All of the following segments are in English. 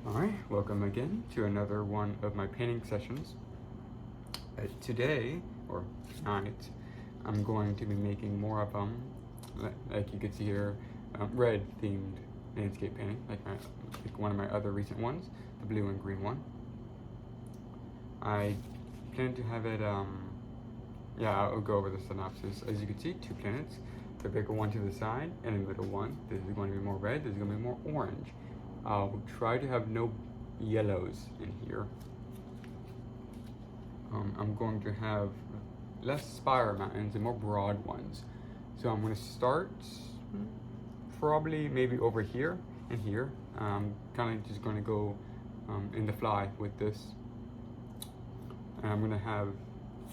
Alright, welcome again to another one of my painting sessions. Today, or tonight, I'm going to be making more of them, like you can see here, red themed landscape painting, like one of my other recent ones, the blue and green one. I plan to have it, I'll go over the synopsis. As you can see, 2 planets, the bigger one to the side, and the middle one. This is going to be more red, this is going to be more orange. I'll try to have no yellows in here. I'm going to have less spire mountains and more broad ones. So I'm going to start probably maybe over here and here. Kind of just going to go in the fly with this. And I'm going to have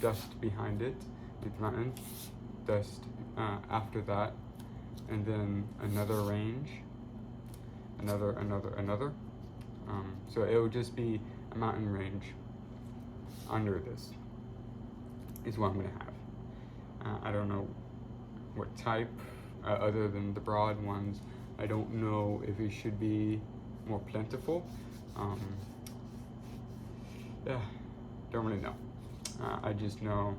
dust behind it, with mountains, dust after that, and then another range. Another. So it will just be a mountain range under this is what I'm going to have. I don't know what type, other than the broad ones. I don't know if it should be more plentiful. Don't really know. I just know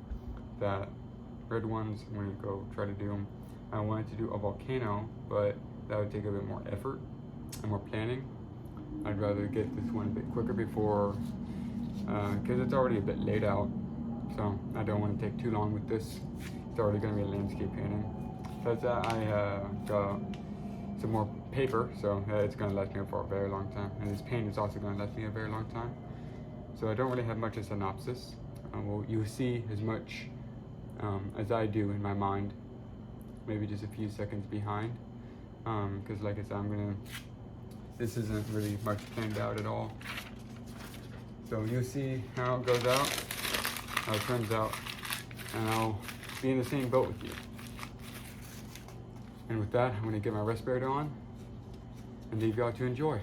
that red ones, I'm going to go try to do them. I wanted to do a volcano, but that would take a bit more effort and more planning. I'd rather get this one a bit quicker before, because it's already a bit laid out, so I don't want to take too long with this. It's already going to be a landscape painting. Besides that, I got some more paper, so it's going to last me for a very long time, and this paint is also going to last me a very long time. So I don't really have much of synopsis. Well, you'll see as much as I do in my mind, maybe just a few seconds behind, because like I said, this isn't really much planned out at all. So you'll see how it goes out, how it turns out, and I'll be in the same boat with you. And with that, I'm going to get my respirator on and leave y'all to enjoy.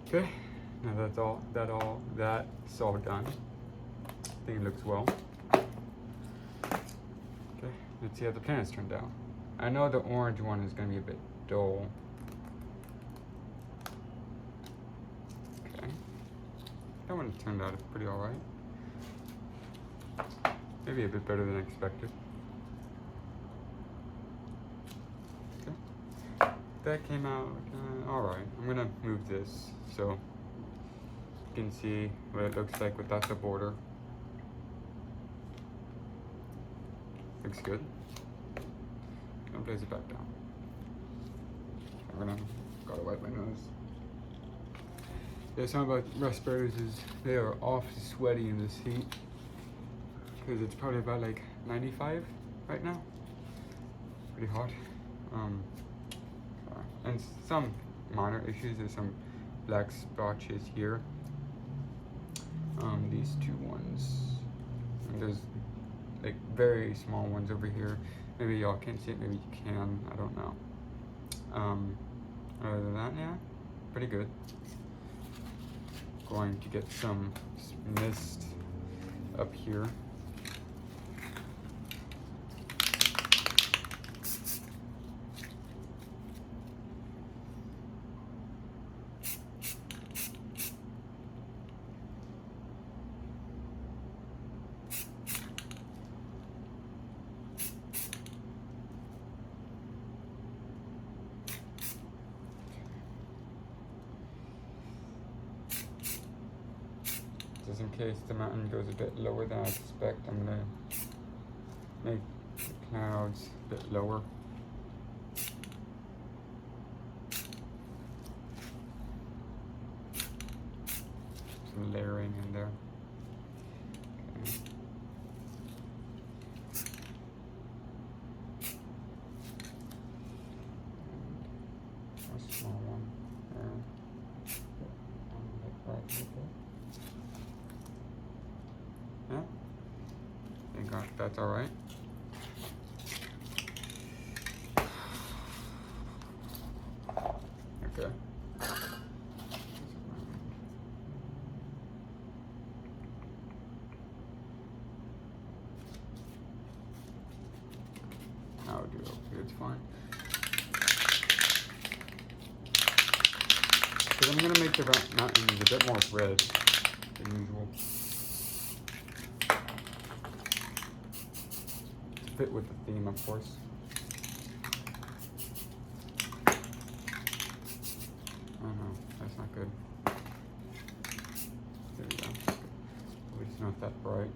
Okay, now that's all done. I think it looks well. Okay, let's see how the planets turned out. I know the orange one is going to be a bit dull. Okay, that one turned out pretty alright. Maybe a bit better than expected. Okay, that came out alright. I'm going to move this so you can see what it looks like without the border. Looks good. I'll place it back down. Gotta wipe my nose. Yeah, something about respirators is they are awfully sweaty in this heat because it's probably about like 95 right now. Pretty hot. And some minor issues. There's some black splotches here. These two ones. And there's like very small ones over here. Maybe y'all can't see it, maybe you can, I don't know. Other than that, yeah, pretty good. Going to get some mist up here. Just in case the mountain goes a bit lower than I expect, I'm gonna make the clouds a bit lower. Some layering in there. Okay. A small one there. Like right here. Yeah, I think that's all right. Okay. I'll do it. It's fine. Because I'm gonna make the mountains a bit more red than usual. Fit with the theme, of course. Oh no, that's not good. There we go. At least not that bright.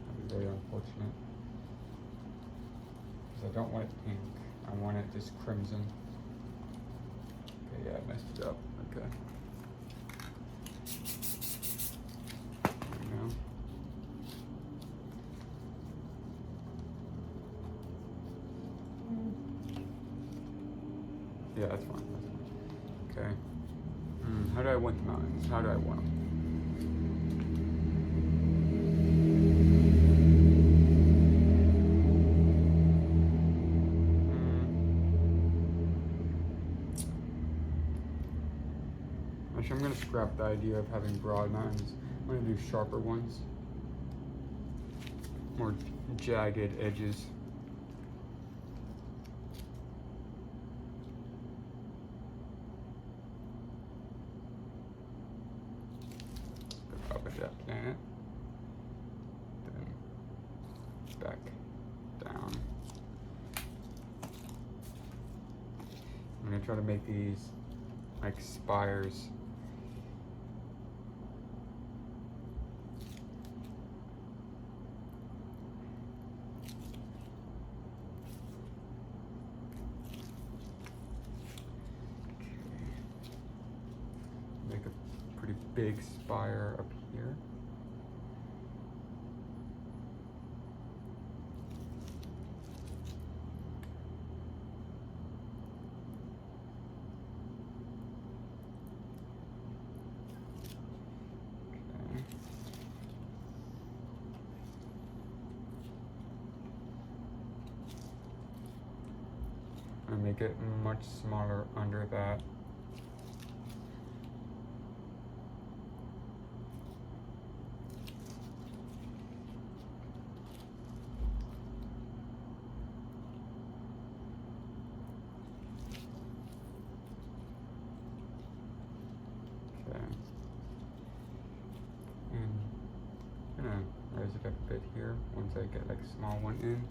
That'd be very unfortunate. Because I don't want it pink. I want it just crimson. Okay, yeah, I messed it up. Okay. There we go. Yeah, that's fine. That's fine. Okay. How do I want the mountains? How do I want them? Actually, I'm going to scrap the idea of having broad mountains. I'm going to do sharper ones. More jagged edges. Up at that planet, then back down. I'm gonna try to make these like spires. Make a pretty big spire up here. Okay. And make it much smaller under that. once I get like a small one in.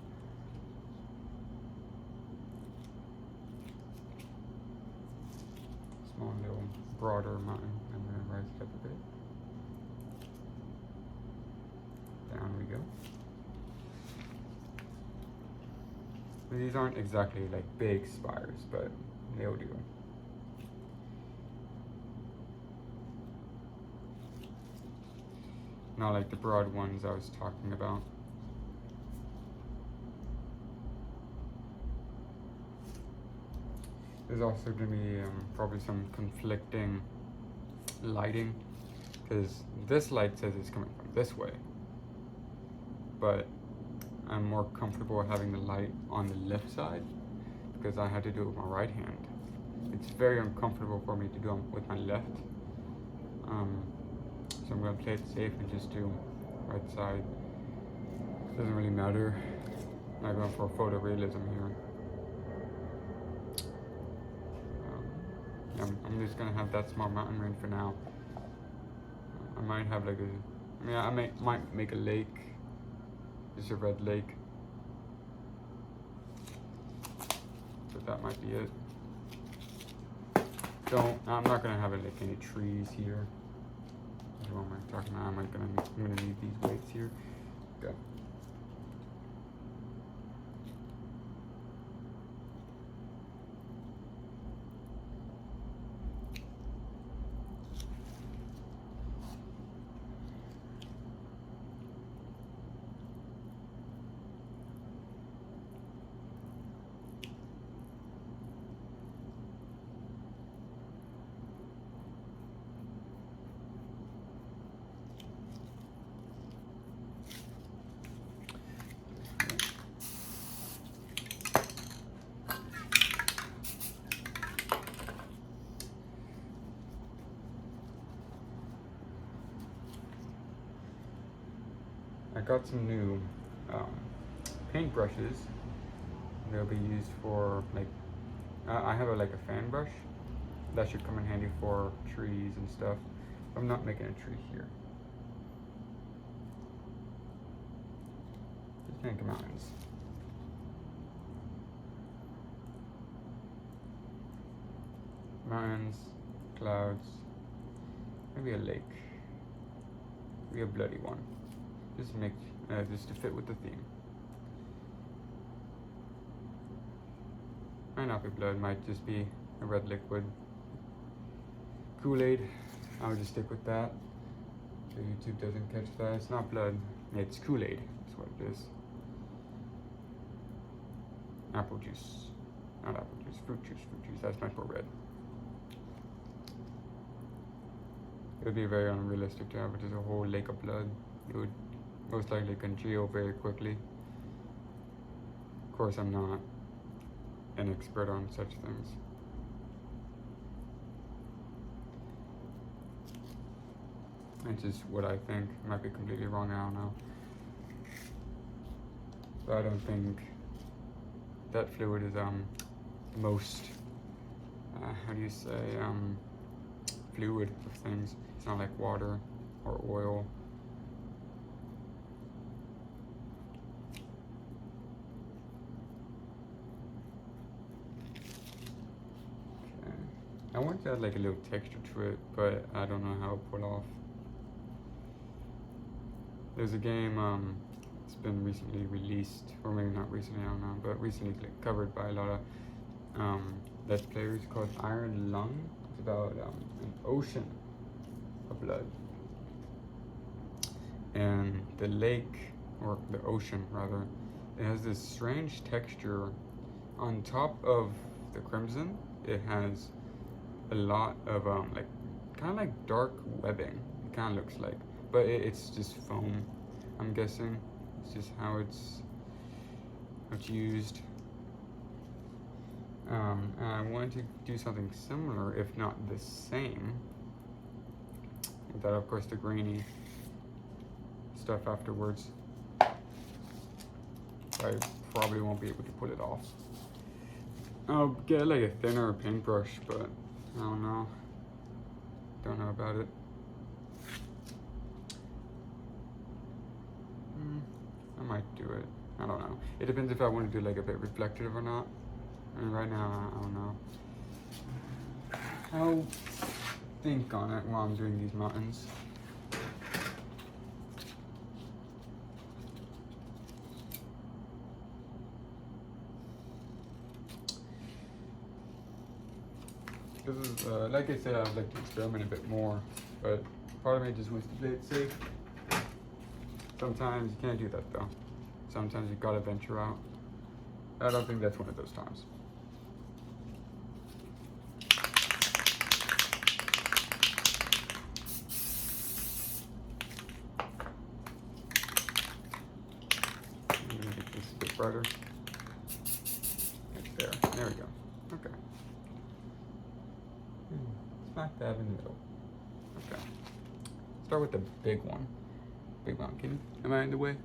Small little broader mountain. I'm gonna rise it up a bit. Down we go. These aren't exactly like big spires, but they'll do. Not like the broad ones I was talking about. There's also going to be probably some conflicting lighting, because this light says it's coming from this way, but I'm more comfortable having the light on the left side because I had to do it with my right hand. It's very uncomfortable for me to do it with my left. So I'm going to play it safe and just do right side. Doesn't really matter. I'm going for photorealism here. I'm just going to have that small mountain range for now. I might have like I might make a lake. Just a red lake. But that might be it. I'm not going to have like any trees here. What am I talking about? I'm gonna need these weights here. Go. I got some new paint brushes. They'll be used for like, I have like a fan brush that should come in handy for trees and stuff. I'm not making a tree here. Just making mountains. Mountains, clouds, maybe a lake, maybe a bloody one. Just to fit with the theme. Might not be blood, might just be a red liquid. Kool-Aid, I'll just stick with that. So YouTube doesn't catch that. It's not blood, it's Kool-Aid. That's what it is. Apple juice. Not apple juice, fruit juice. Fruit juice, that's meant for red. It would be very unrealistic to have just a whole lake of blood. It would most likely congeal very quickly. Of course, I'm not an expert on such things. It's just what I think. I might be completely wrong, I don't know. But I don't think that fluid is most, how do you say, fluid of things. It's not like water or oil. I want to add like a little texture to it, but I don't know how to pull off. There's a game, it's been recently released, or maybe not recently, I don't know, but recently covered by a lot of Let's Players, called Iron Lung. It's about an ocean of blood. And the lake, or the ocean rather, it has this strange texture. On top of the crimson, it has a lot of like kind of like dark webbing. It kind of looks like, but it's just foam. I'm guessing it's just how it's used. And I wanted to do something similar, if not the same. Without, of course, the grainy stuff afterwards. I probably won't be able to pull it off. I'll get like a thinner paintbrush, but I don't know. Don't know about it. I might do it. I don't know. It depends if I want to do like a bit reflective or not. I mean, right now, I don't know. I'll think on it while I'm doing these mountains. Because, like I said, I'd like to experiment a bit more, but part of me just wants to play it safe. Sometimes you can't do that though. Sometimes you gotta venture out. I don't think that's one of those times. I'm gonna get this a bit brighter. Right there. There we go. Okay. Smack dab in the middle. Okay. Start with the big one. Big one. Am I in the way?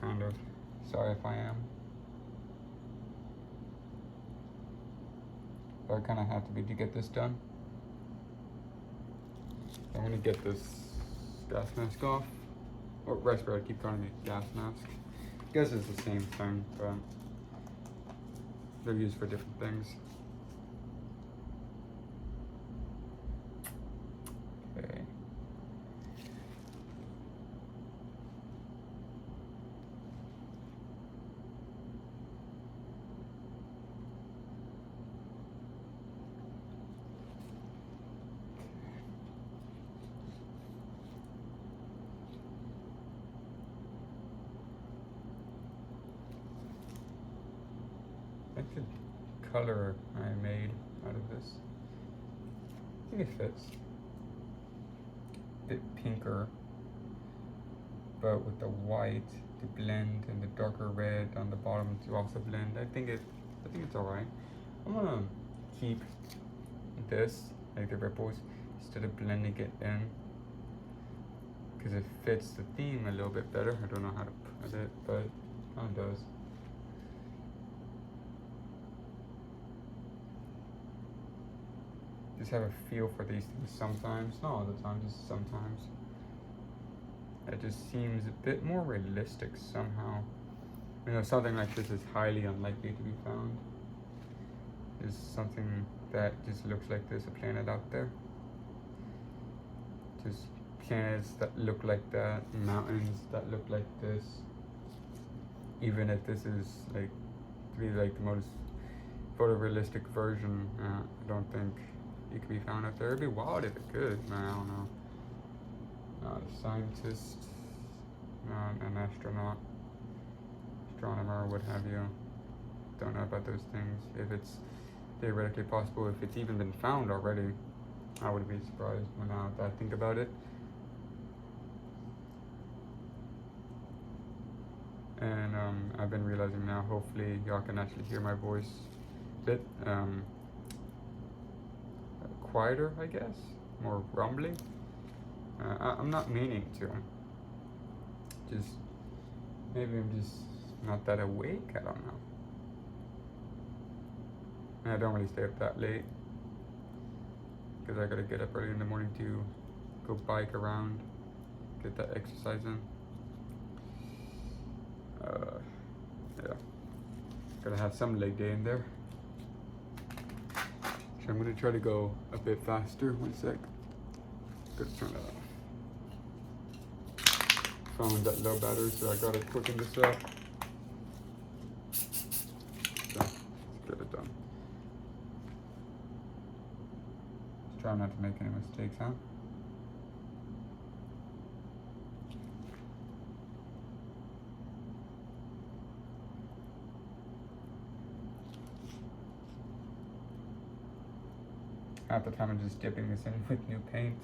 Kind of. Sorry if I am. But I kind of have to be to get this done. I'm gonna get this gas mask off. Or respirator, I keep calling it gas mask. I guess it's the same thing, but they're used for different things. Okay. That's the color I made out of this. I think it fits. A bit pinker, but with the white to blend and the darker red on the bottom to also blend. I think it's alright. I'm gonna keep this, like the ripples, instead of blending it in, because it fits the theme a little bit better. I don't know how to put it, but it kind of does. Just have a feel for these things sometimes, not all the time, just sometimes. It just seems a bit more realistic somehow. You know, something like this is highly unlikely to be found. There's something that just looks like there's a planet out there. Just planets that look like that, mountains that look like this. Even if this is like, to be like the most photorealistic version, I don't think it could be found out there. It'd be wild if it could, man, I don't know. Not a scientist, not an astronaut, astronomer, what have you. Don't know about those things. If it's theoretically possible, if it's even been found already, I would be surprised when I think about it. And I've been realizing now, hopefully y'all can actually hear my voice a bit quieter, I guess, more rumbly. I'm not meaning to. Just maybe I'm just not that awake. I don't know. And I don't really stay up that late because I gotta get up early in the morning to go bike around, get that exercise in. Yeah, gotta have some leg day in there. So I'm gonna try to go a bit faster. 1 sec. Gotta turn that off. Phone's at low battery, so I gotta quicken this up. So let's get it done. Just try not to make any mistakes, huh? Half the time I'm just dipping this in with new paint.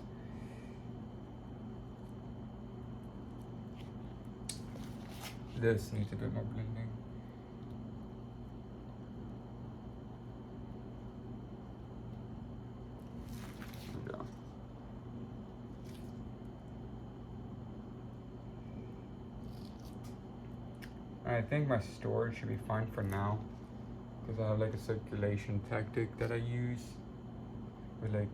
This needs a bit more blending. There we go. I think my storage should be fine for now, because I have like a circulation tactic that I use with like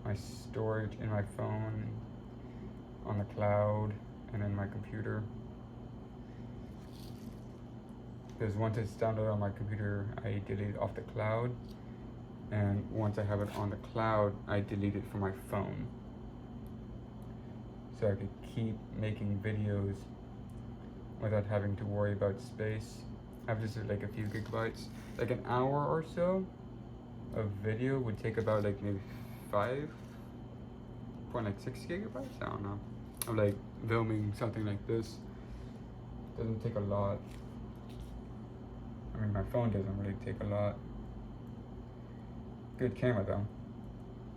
my storage in my phone, on the cloud, and in my computer. because once it's downloaded on my computer, I delete it off the cloud, and once I have it on the cloud, I delete it from my phone, so I could keep making videos without having to worry about space. I have just like a few gigabytes. Like an hour or so of video would take about like maybe 5.6 gigabytes. I don't know. Of like filming something like this. Doesn't take a lot. I mean, my phone doesn't really take a lot. Good camera though.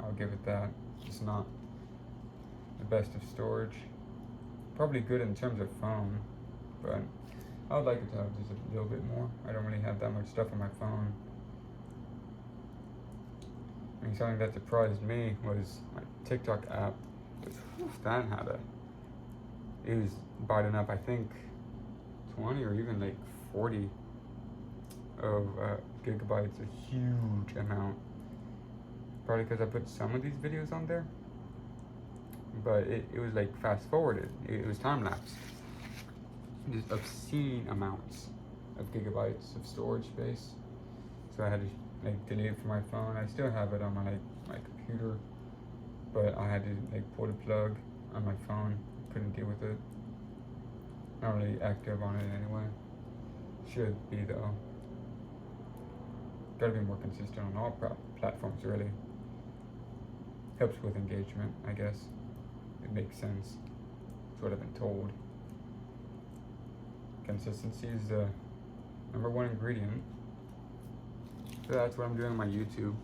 I'll give it that. It's not the best of storage. Probably good in terms of phone, but I would like it to have just a little bit more. I don't really have that much stuff on my phone. I mean, something that surprised me was my TikTok app. That had it was biting up, I think, 20 or even like 40 of gigabytes, a huge amount. Probably because I put some of these videos on there, but it was like fast forwarded. It was time lapse. Just obscene amounts of gigabytes of storage space. So I had to like delete it from my phone. I still have it on my computer, but I had to like pull the plug on my phone. Couldn't deal with it. Not really active on it anyway. Should be though. Gotta be more consistent on all platforms really. Helps with engagement, I guess. It makes sense. That's what I've been told. Consistency is the #1 ingredient. So that's what I'm doing on my YouTube.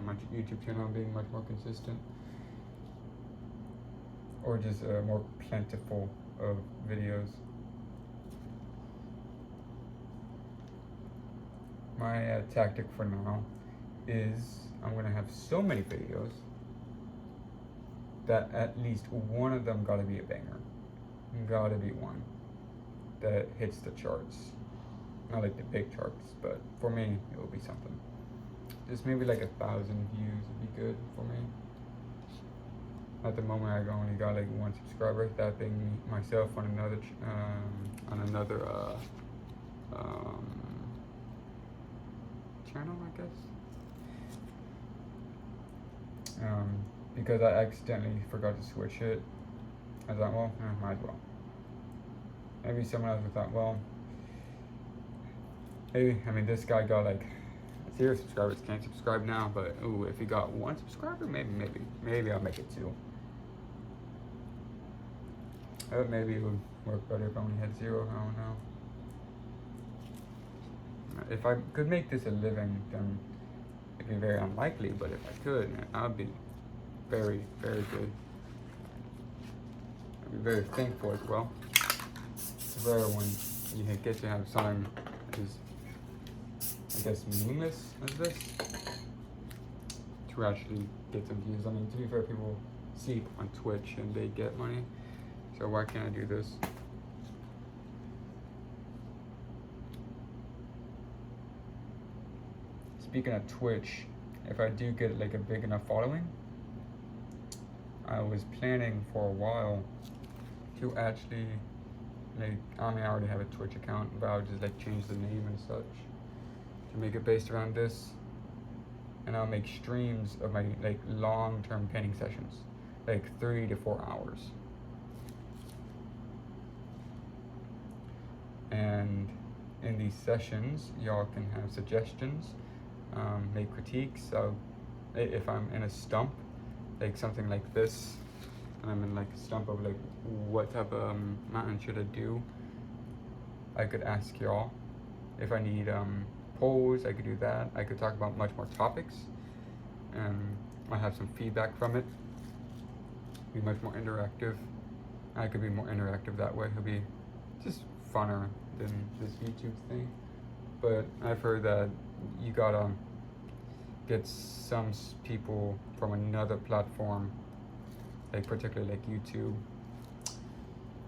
My YouTube channel being much more consistent, or just more plentiful of videos. My tactic for now is I'm gonna have so many videos that at least one of them gotta be a banger. Gotta be one that hits the charts. Not like the big charts, but for me, it will be something. Just maybe like 1,000 views would be good for me. At the moment, I only got like 1 subscriber, that being me, myself on another channel, I guess. Because I accidentally forgot to switch it. I thought, well, might as well. Maybe someone else would thought, well, maybe, I mean, this guy got like 0 subscribers, can't subscribe now, but ooh, if he got 1 subscriber, maybe I'll make it 2. Maybe it would work better if I only had 0, I don't know. If I could make this a living, then it'd be very unlikely, but if I could, I'd be very, very good. I'd be very thankful as well. It's rare when you get to have something as, I guess, meaningless as this to actually get some views. I mean, to be fair, people see on Twitch and they get money, so why can't I do this? Speaking of Twitch, if I do get like a big enough following, I was planning for a while to actually, like, I mean, I already have a Twitch account, but I would just like change the name and such to make it based around this, and I'll make streams of my like long-term painting sessions, like 3 to 4 hours. And in these sessions, y'all can have suggestions, make critiques. So if I'm in a stump, like something like this, and I'm in like a stump of like what type of mountain should I do, I could ask y'all. If I need polls, I could do that. I could talk about much more topics, and I have some feedback from it. Be much more interactive. I could be more interactive that way. It'll be just funner than this YouTube thing. But I've heard that you gotta get some people from another platform, like particularly like YouTube,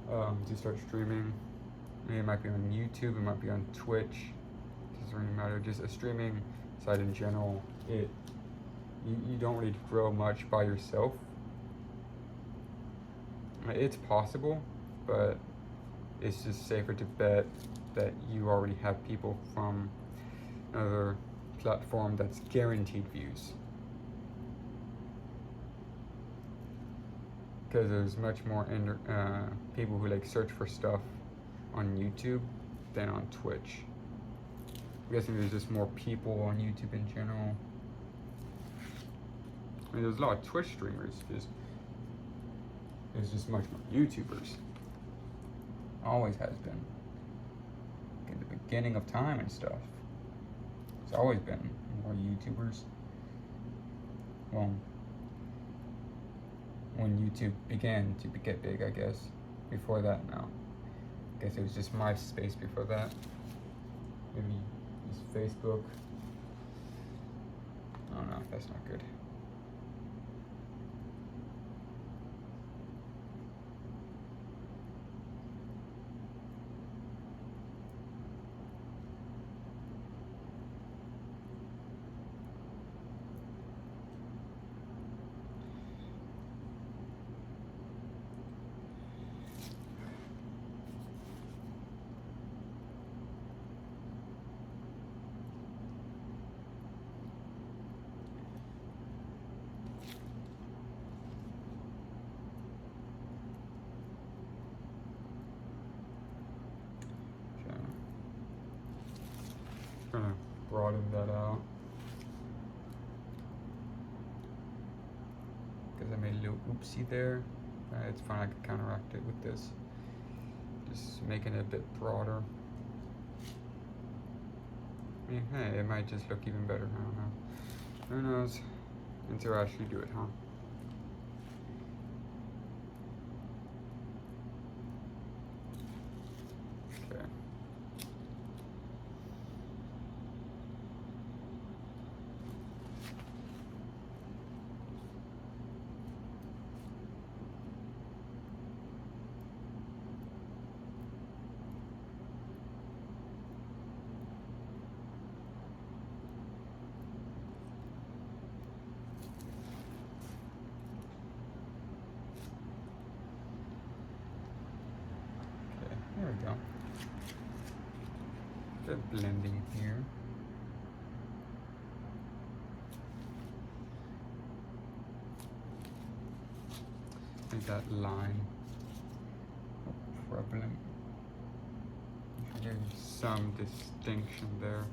to start streaming. I mean, it might be on YouTube, it might be on Twitch. Doesn't really matter. Just a streaming site in general. You don't really grow much by yourself. It's possible, but it's just safer to bet that you already have people from another platform that's guaranteed views. Because there's much more people who like search for stuff on YouTube than on Twitch. I'm guessing there's just more people on YouTube in general. I mean, there's a lot of Twitch streamers, there's just much more YouTubers. Always has been. In the beginning of time and stuff. It's always been more YouTubers. Well, when YouTube began to get big, I guess. Before that, no. I guess it was just MySpace before that. Maybe just Facebook. Oh no, that's not good. Gonna broaden that out because I made a little oopsie there. It's fine, I can counteract it with this, just making it a bit broader. I mean, hey, it might just look even better. I don't know. Who knows? Until I actually do it, huh? Okay. There we go. Bit blending here. Make that line prevalent. Give some distinction there.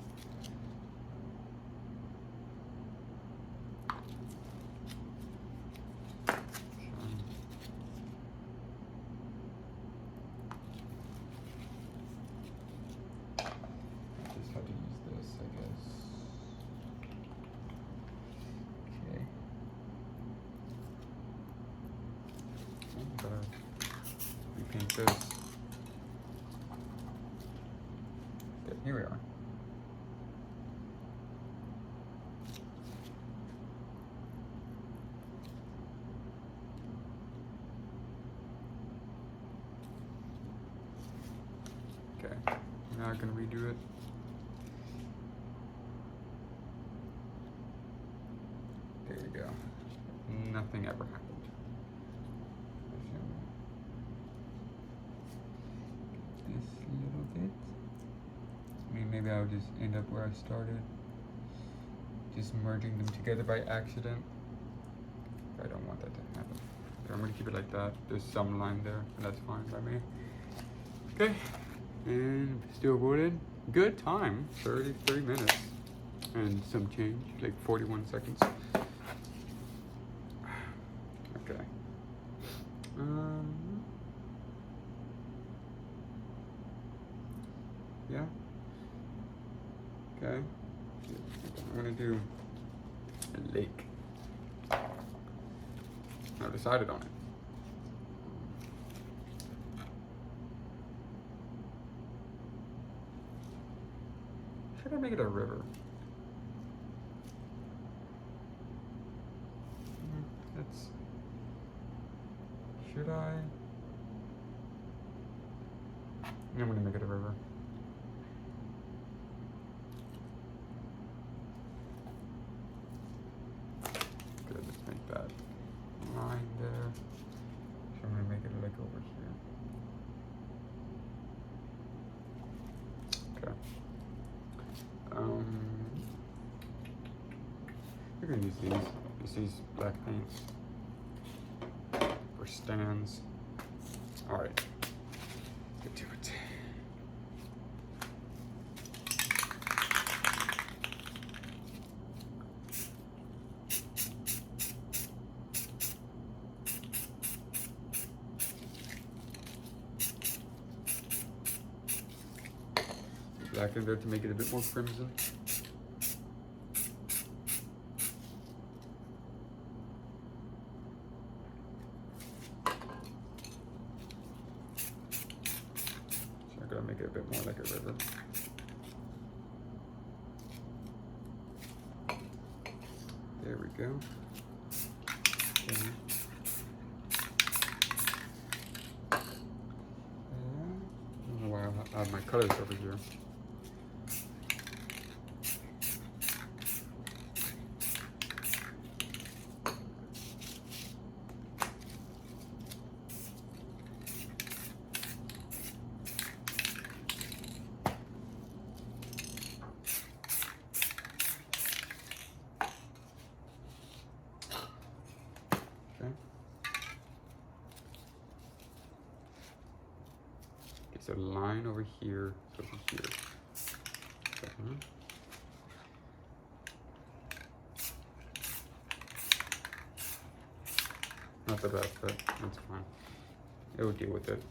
Repaint this. Okay, here we are. Okay, now I can redo it. There we go. Nothing ever happened. This little bit. I mean, maybe I'll just end up where I started. Just merging them together by accident. I don't want that to happen. So I'm gonna keep it like that. There's some line there, and that's fine by me. Okay, and still voted. Good time, 33 minutes. And some change, like 41 seconds. Okay. Yeah. Okay. I'm gonna do a lake. I've decided on it. Should I make it a river? That's. Should I? I'm gonna make it a river. Good, let's make that line there. So I'm gonna make it like over here. Use these black paints for stands. All right, let's get to it. Black in there to make it a bit more crimson. So I'm gonna make it a bit more like a river. There we go. Okay. I don't know why I have my colors over here. So line over here, over here. Not the best, but that's fine. It will deal with it.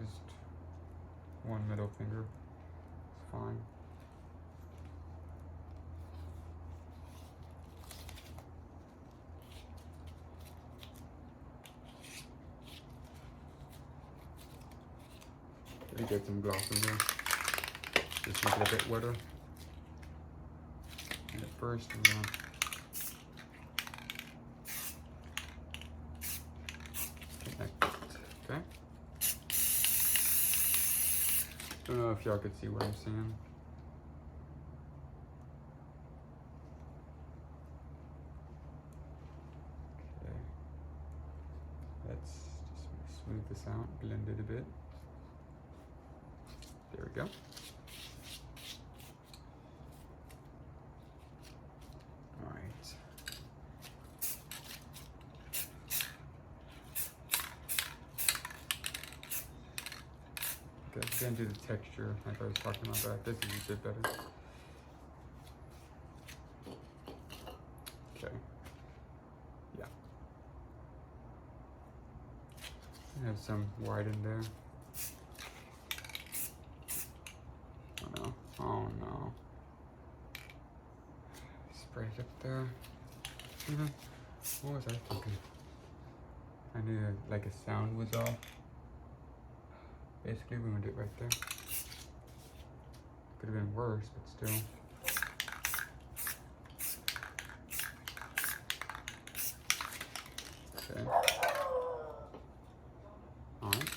Just one middle finger. Fine. Let me get some gloss in there. Just make it a bit wetter. And at first, I'm gonna connect it. Okay. Don't know if y'all could see what I'm saying. Okay. Let's just smooth this out, blend it a bit. There we go. All right. Okay, again, do the texture like I was talking about that. This is a bit better. Okay. Yeah. I have some white in there. Oh no. Oh no. Spray it up there. What was I thinking? I knew like a sound was off. Basically, we would do it right there. Could have been worse, but still. Okay. All right.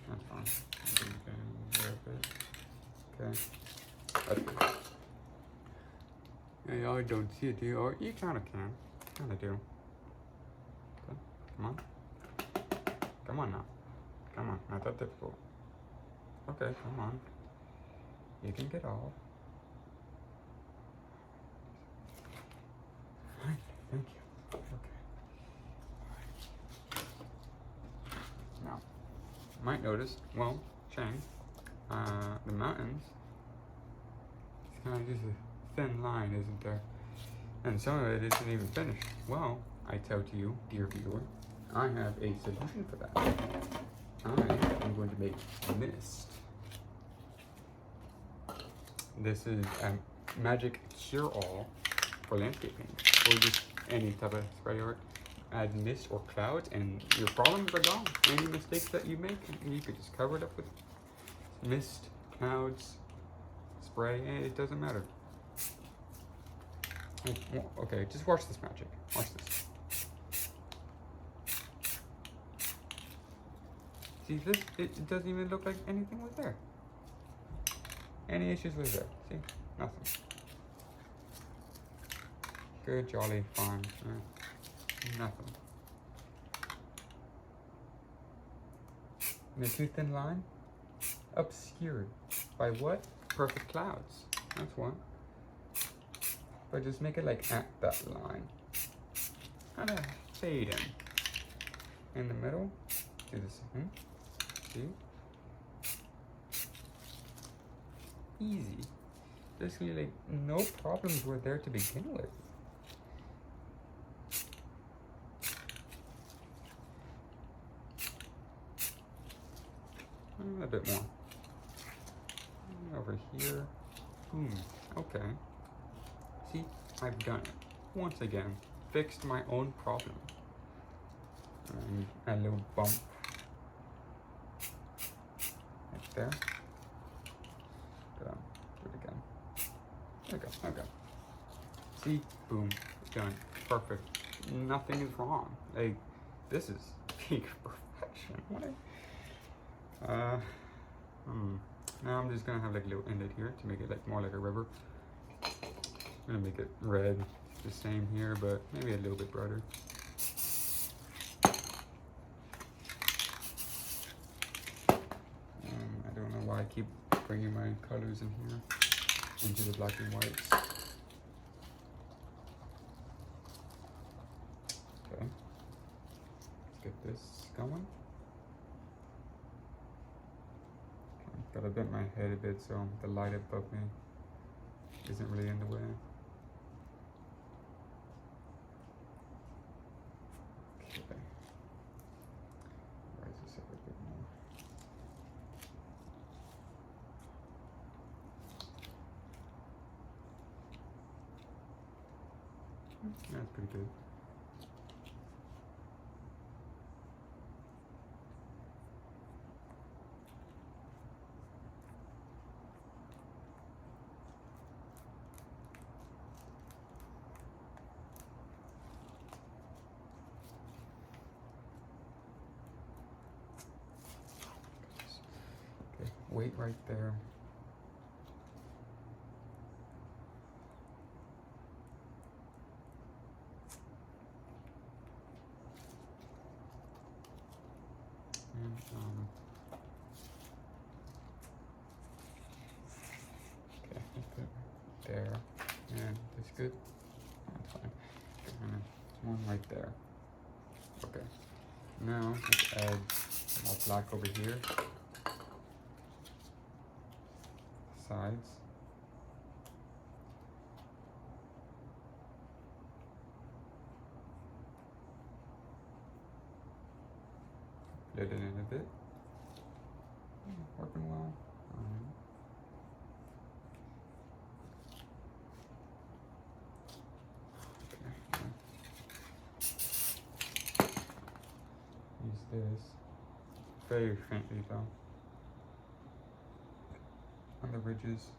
That's fine. Okay. That's good. Yeah, y'all don't see it, do you? Or you kind of can. Kind of do. Okay. Come on. Come on now. Come on. Not that difficult. Okay, come on. You can get off. Fine. Thank you. Okay. Now, you might notice, well, Chang, the mountains, it's kind of just a thin line, isn't there? And some of it isn't even finished. Well, I tell to you, dear viewer, I have a solution for that. I am going to make mist. This is a magic cure-all for landscaping, or just any type of spray art. Add mist or clouds, and your problems are gone. Any mistakes that you make, you could just cover it up with mist, clouds, spray. It doesn't matter. Okay, just watch this magic. Watch this. See this? It doesn't even look like anything was there. Any issues with it? See? Nothing. Good, jolly, fine. Nothing. And a too thin line? Obscured. By what? Perfect clouds. That's what. But just make it like at that line. Kind of fade in. In the middle. Do the same. See? Easy. Basically, like, no problems were there to begin with. A bit more. Over here. Boom. Okay. See, I've done it. Once again, fixed my own problem. And a little bump. Right there. Do it again. There we go. Okay. See? Boom. Done. Perfect. Nothing is wrong. Like, this is peak perfection. What? Now I'm just gonna have like a little inlet here to make it like more like a river. I'm gonna make it red, the same here, but maybe a little bit brighter. I don't know why I keep bringing my colors in here into the black and whites. Okay, let's get this going. Gotta bend my head a bit so the light above me isn't really in the way. Okay. Raise this up a bit more. That's pretty good. Wait right there. And, okay, that's good. There. And that's good. That's fine. And then one right there. Okay. Now let's add more black over here. Sides. Blend it in a bit. Working well. Okay. Use this very faintly though. On the ridges.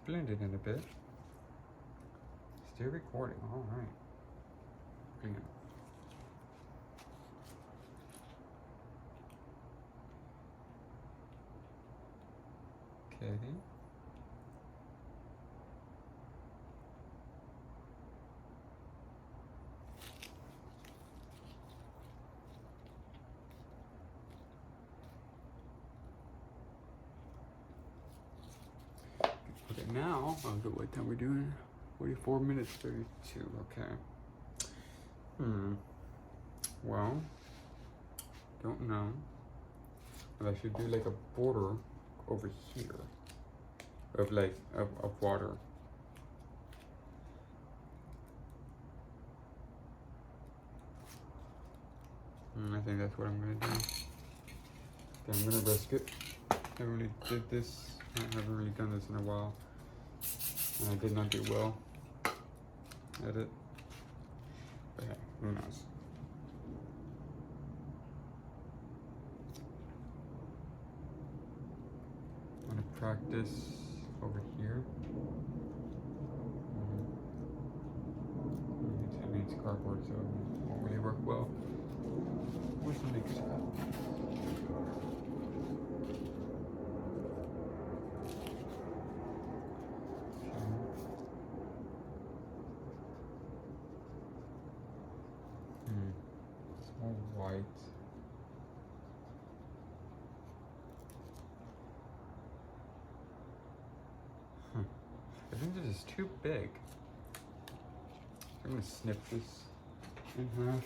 Blend it in a bit. Still recording. All right. Brilliant. Okay. Okay, now I'll go. What time we're doing? 44 minutes 32. Okay. Well, don't know. But I should do like a border over here of like of water. I think that's what I'm gonna do. Okay, I'm gonna risk it. I haven't really did this. I haven't really done this in a while, and I did not do well at it. But hey, who knows? I'm gonna practice over here. It needs cardboard, so it won't really work well. Where's the next step? It's more white. I think this is too big. I'm gonna snip this in half.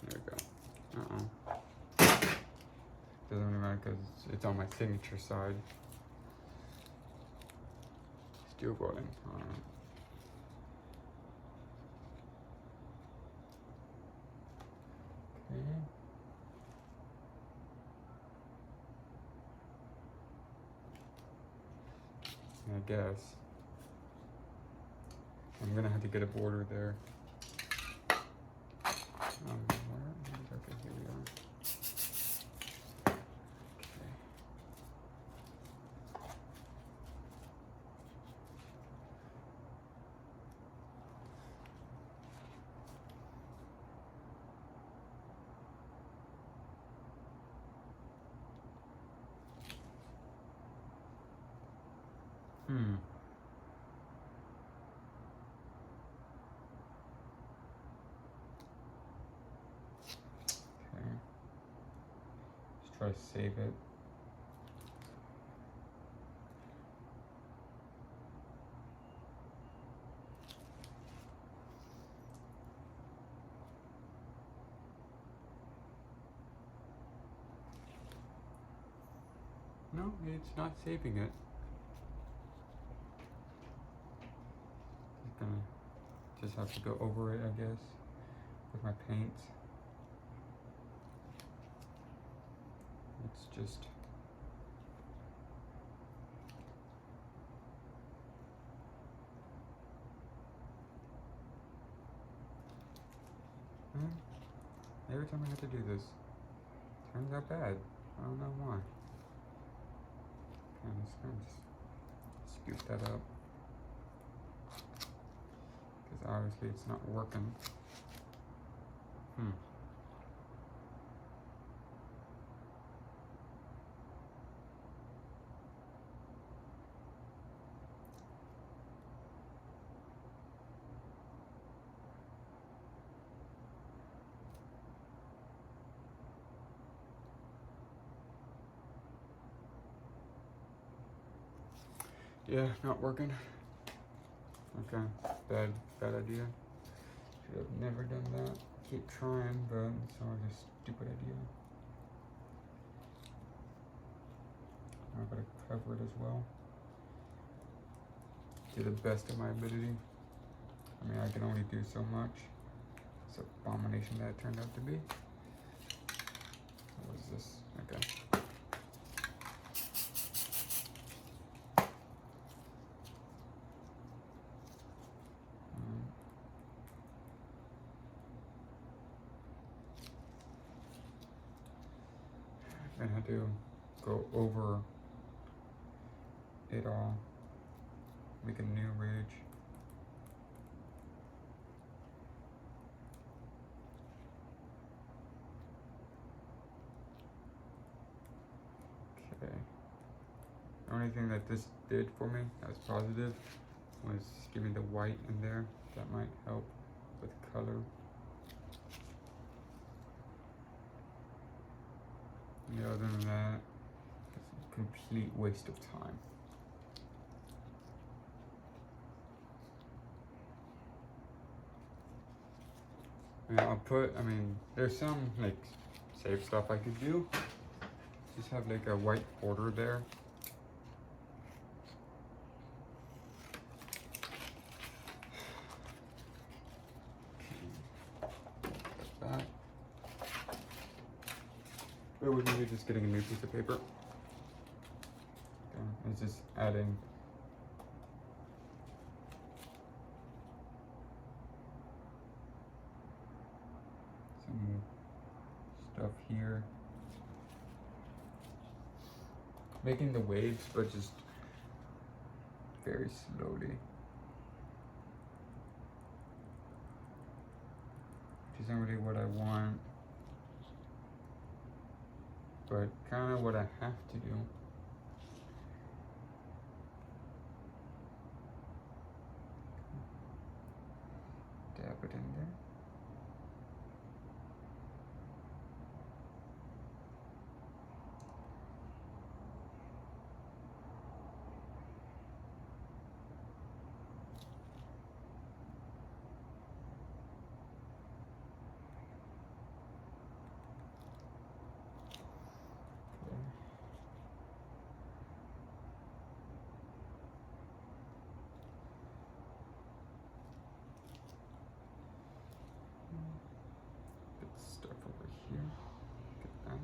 There we go. Doesn't really matter because it's on my signature side. Still rolling. Okay. I guess I'm gonna have to get a border there. Okay, here we are. Okay. Just try to save it. No, it's not saving it. Just have to go over it, I guess, with my paint. It's just every time I have to do this, turns out bad. I don't know why. Okay, I'm just gonna scoop that up. Because obviously it's not working. Yeah, not working. Okay, bad idea. Should have never done that. Keep trying, but it's always a stupid idea. I'm gonna cover it as well. To the best of my ability. I mean, I can only do so much. It's an abomination that it turned out to be. What is this? Okay. I had to go over it all, make a new ridge. Okay. The only thing that this did for me that was positive was give me the white in there. That might help with color. Yeah, other than that, it's a complete waste of time. I mean, there's some like safe stuff I could do. Just have like a white border there. Like that. But we're gonna be just getting a new piece of paper. Okay, it's just adding some stuff here. Making the waves, but just very slowly. Which isn't really what I want, but kind of what I have to do. Dab it in there. Stuff over here. Get that.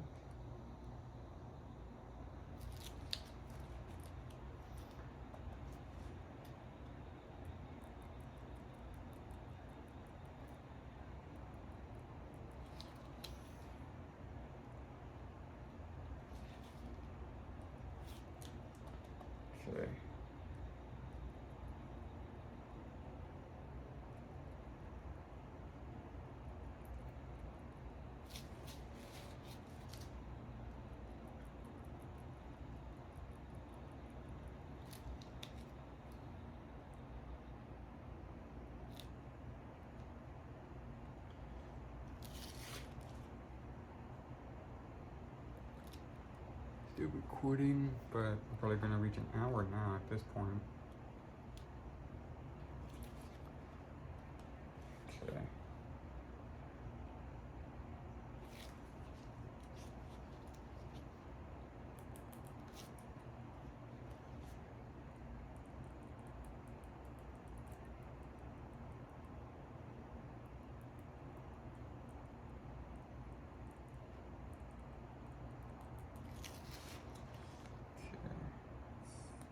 Okay. Still recording, but I'm probably gonna reach an hour now at this point. Okay.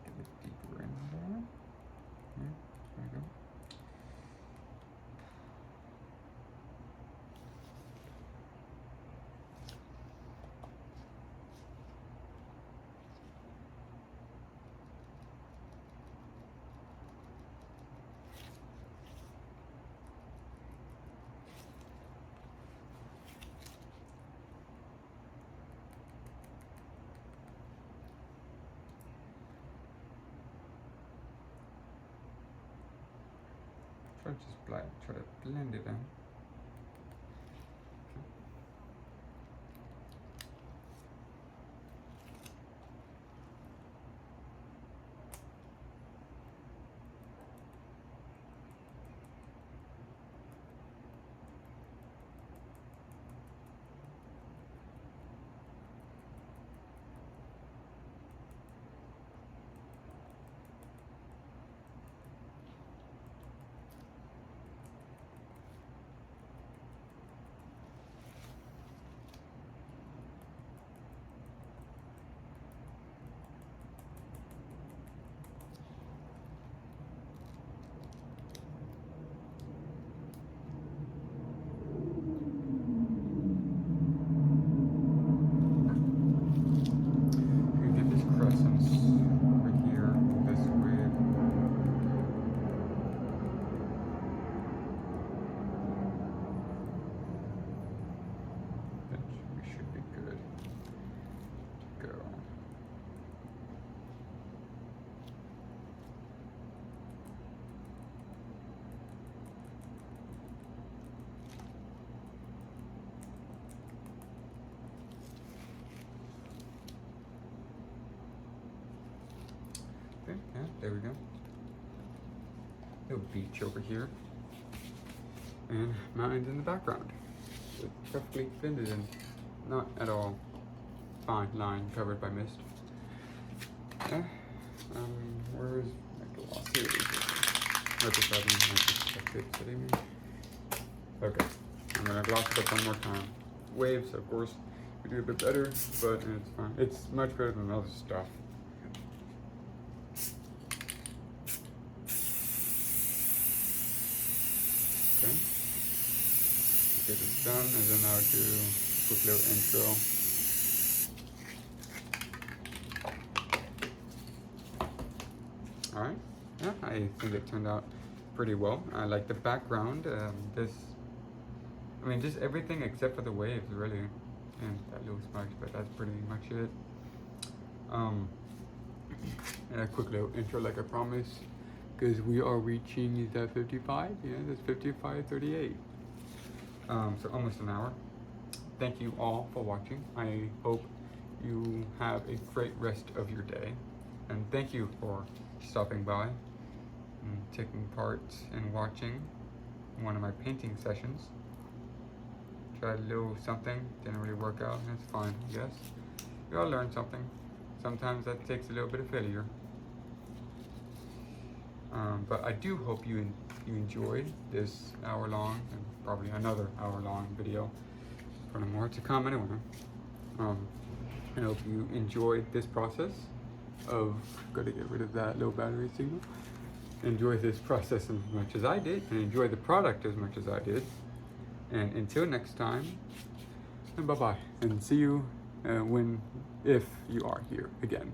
Get it deeper in there. Yeah, there we go. Try to blend it in. Okay, yeah, there we go. Little beach over here. and mountains in the background. It's perfectly blended and not at all fine line covered by mist. Yeah. Where's my gloss? Here it is. Okay, I'm gonna gloss it up one more time. Waves, of course, we do a bit better, but it's fine. It's much better than other stuff. Okay, get this done, and then I'll do a quick little intro. All right, yeah, I think it turned out pretty well. I like the background. Just everything except for the waves, really, and that little smudge, but that's pretty much it. And a quick little intro, like I promised, because we are reaching that 55. Yeah, that's 55:38. So almost an hour. Thank you all for watching. I hope you have a great rest of your day, and thank you for stopping by and taking part in watching one of my painting sessions. Tried a little something, didn't really work out, that's fine, yes. We all learn something. Sometimes that takes a little bit of failure. But I do hope you enjoyed this hour-long and probably another hour-long video. Probably more to come anyway. I hope you enjoyed this process of, gotta get rid of that low battery signal. Enjoy this process as much as I did, and enjoy the product as much as I did. And until next time, bye-bye, and see you if you are here again.